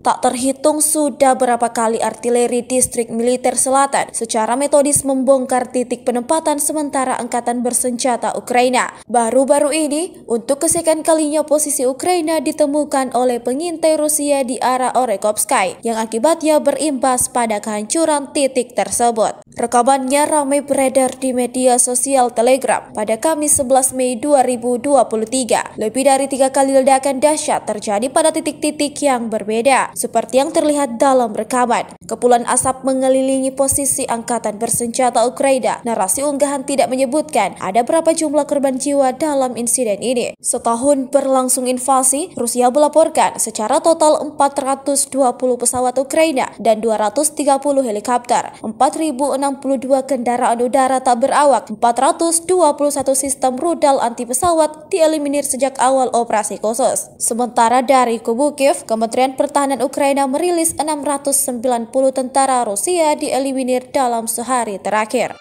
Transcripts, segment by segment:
Tak terhitung sudah berapa kali artileri distrik militer selatan secara metodis membongkar titik penempatan sementara angkatan bersenjata Ukraina. Baru-baru ini, untuk kesekian kalinya posisi Ukraina ditemukan oleh pengintai Rusia di arah Orekhovsky, yang akibatnya berimbas pada kehancuran titik tersebut. Rekamannya ramai beredar di media sosial Telegram pada Kamis 11 Mei 2023. Lebih dari 3 kali ledakan dahsyat terjadi pada titik-titik yang berbeda, seperti yang terlihat dalam rekaman. Kepulan asap mengelilingi posisi angkatan bersenjata Ukraina. Narasi unggahan tidak menyebutkan ada berapa jumlah korban jiwa dalam insiden ini. Setahun berlangsung invasi, Rusia melaporkan secara total 420 pesawat Ukraina dan 230 helikopter, 4.062 kendaraan udara tak berawak, 421 sistem rudal anti pesawat dieliminir sejak awal operasi khusus. Sementara dari kubu Kiev, Kementerian Pertahanan Ukraina merilis 690 tentara Rusia dieliminir dalam sehari terakhir.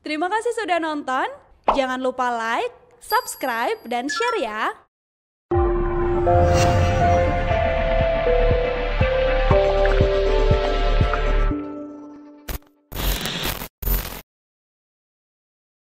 Terima kasih sudah nonton. Jangan lupa like, subscribe, dan share ya.